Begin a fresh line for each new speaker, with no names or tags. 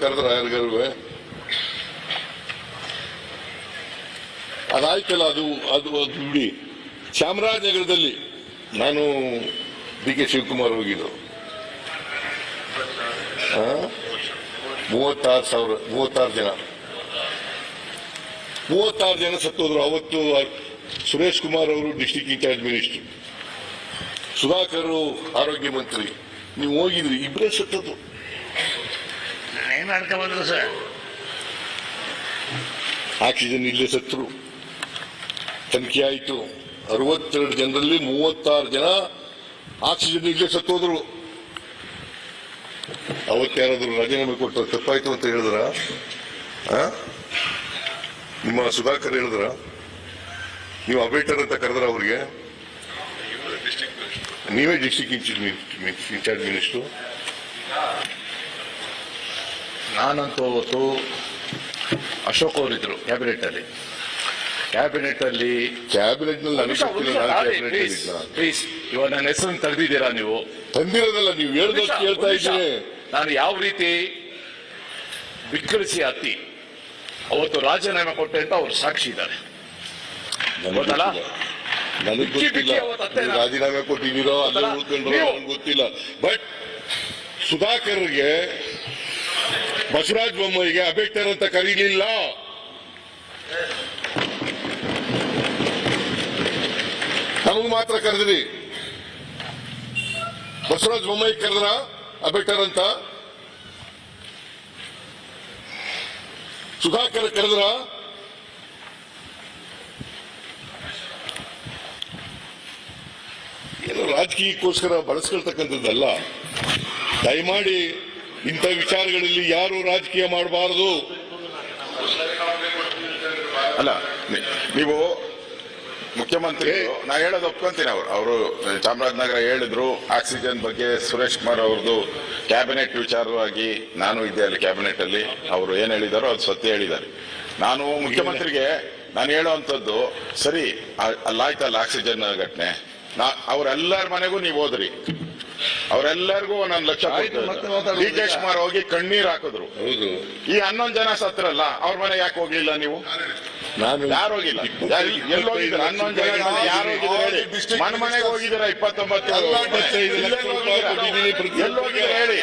ಕರೆದ್ರ ಯಾರಿಗಾರು ಅದಾಯ್ತಲ್ಲ. ಅದು ಅದು ಅದು ಬಿಡಿ. ಚಾಮರಾಜನಗರದಲ್ಲಿ ನಾನು ಡಿ.ಕೆ. ಶಿವಕುಮಾರ್ ಹೋಗಿದ್ದು 36 ಜನ ಸತ್ತೋದ್ರು. ಅವತ್ತು ಸುರೇಶ್ ಕುಮಾರ್ ಅವರು ಡಿಸ್ಟ್ರಿಕ್ಟ್ ಇನ್ಚಾರ್ಜ್ ಮಿನಿಸ್ಟರ್, ಸುಧಾಕರ್ ಆರೋಗ್ಯ ಮಂತ್ರಿ. ನೀವು ಹೋಗಿದ್ರಿ, ಇಬ್ಬರೇ ಸತ್ತದ್ದು.
ಏನ್ ಬಂದ್ರು ಸರ್?
ಆಕ್ಸಿಜನ್ ಇಲ್ಲೇ ಸತ್ತರು. ತನಿಖೆ ಆಯಿತು. 62 ಜನರಲ್ಲಿ 36 ಜನ ಆಕ್ಸಿಜನ್ ಇಲ್ಲೇ ಸತ್ತೋದ್ರು. ಅವತ್ತಾರಾದ್ರು ರಾಜೀನಾಮೆ ಕೊಟ್ಟು ತಪ್ಪಾಯ್ತು ಅಂತ ಹೇಳಿದ್ರ? ನಿಮ್ಮ ಸುಧಾಕರ್ ಹೇಳಿದ್ರ? ನೀವು ಅಬೇಟರ್ ಅಂತ ಕರೆದ್ರ ಅವ್ರಿಗೆ? ನೀವೇ ಡಿಸ್ಟ್ರಿಕ್ಟ್ ಇನ್ಚಾರ್ಜ್ ಮಿನಿಸ್ಟರ್.
ನಾನಂತೂ ಅವತ್ತು ಅಶೋಕ್ ಅವರಿದ್ರು ಕ್ಯಾಬಿನೆಟ್ ಅಲ್ಲಿ ಪ್ಲೀಸ್, ಇವಾಗ ನನ್ನ ಹೆಸರನ್ನು ತೆಗೆದಿದ್ದೀರಾ ನೀವು?
ತಂದಿರೋದಲ್ಲ, ನೀವು ಹೇಳ್ದಷ್ಟು ಕೇಳ್ತಾ ಇದ್ದೀನಿ.
ನಾನು ಯಾವ ರೀತಿ ಬಿಕ್ಕಳಿಸಿ ಹತ್ತಿ ಅವತ್ತು ರಾಜೀನಾಮೆ ಕೊಟ್ಟೆ ಅಂತ ಅವ್ರು ಸಾಕ್ಷಿ ಇದ್ದಾರೆ.
ನನಗೆ ಗೊತ್ತಿಲ್ಲ ರಾಜೀನಾಮೆ ಕೊಟ್ಟಿದ್ದೀರೋ ಅಲ್ಲ ಉಳ್ಕೊಂಡ್ರೋ ಗೊತ್ತಿಲ್ಲ. ಬಟ್ ಸುಧಾಕರ್ಗೆ, ಬಸವರಾಜ ಬೊಮ್ಮಾಯಿಗೆ ಅಬೇಕ್ಟರ್ ಅಂತ ಕರೀಲಿಲ್ಲ. ನಮಗ್ ಮಾತ್ರ ಕರೆದ್ರಿ. ಬಸವರಾಜ ಬೊಮ್ಮಾಯಿ ಕರೆದ್ರ ಅಬೇಕ್ಟರ್ ಅಂತ? ಸುಧಾಕರ್ ಕರೆದ್ರ? ಏನು ರಾಜಕೀಯಕ್ಕೋಸ್ಕರ ಬಳಸ್ಕೊಳ್ತಕ್ಕಂಥದ್ದಲ್ಲ. ದಯಮಾಡಿ ಇಂಥ ವಿಚಾರಗಳಲ್ಲಿ ಯಾರು ರಾಜಕೀಯ ಮಾಡಬಾರದು.
ಅಲ್ಲ, ನೀವು ಮುಖ್ಯಮಂತ್ರಿ, ನಾ ಹೇಳೋದು ಒಪ್ಕೊಂತೀನಿ. ಅವರು ಚಾಮರಾಜನಗರ ಹೇಳಿದ್ರು ಆಕ್ಸಿಜನ್ ಬಗ್ಗೆ. ಸುರೇಶ್ ಕುಮಾರ್ ಅವ್ರದ್ದು ಕ್ಯಾಬಿನೆಟ್ ವಿಚಾರವಾಗಿ ನಾನು ಇದ್ದೆ ಅಲ್ಲಿ ಕ್ಯಾಬಿನೆಟ್ ಅಲ್ಲಿ. ಅವರು ಏನ್ ಹೇಳಿದಾರೋ ಅದು ಸತ್ಯ ಹೇಳಿದ್ದಾರೆ. ನಾನು ಮುಖ್ಯಮಂತ್ರಿಗೆ ನಾನು ಹೇಳುವಂಥದ್ದು, ಸರಿ ಅಲ್ಲಾಯ್ತಲ್ಲ ಆಕ್ಸಿಜನ್ ಘಟನೆ, ಅವರೆಲ್ಲರ ಮನೆಗೂ ನೀವು ಹೋದ್ರಿ, ಅವರೆಲ್ಲರಿಗೂ 1 ಲಕ್ಷ ಡಿ.ಕೆ. ಶಿವಕುಮಾರ್ ಹೋಗಿ ಕಣ್ಣೀರ್ ಹಾಕಿದ್ರು. ಈ 11 ಜನ ಸತ್ರಲ್ಲ, ಅವ್ರ ಮನೆ ಯಾಕೆ ಹೋಗ್ಲಿಲ್ಲ ನೀವು? ಯಾರು ಹೋಗಿಲ್ಲ? ಎಲ್ಲಿ ಹೋಗಿದ್ದೀರ? 11 ಜನ ಯಾರು ಹೋಗಿದ್ರೆ ಹೇಳಿ. ಮನೆಗೆ ಹೋಗಿದ್ದೀರಾ? 29 ಎಲ್ಲಿ ಹೋಗಿದ್ರೆ ಹೇಳಿ.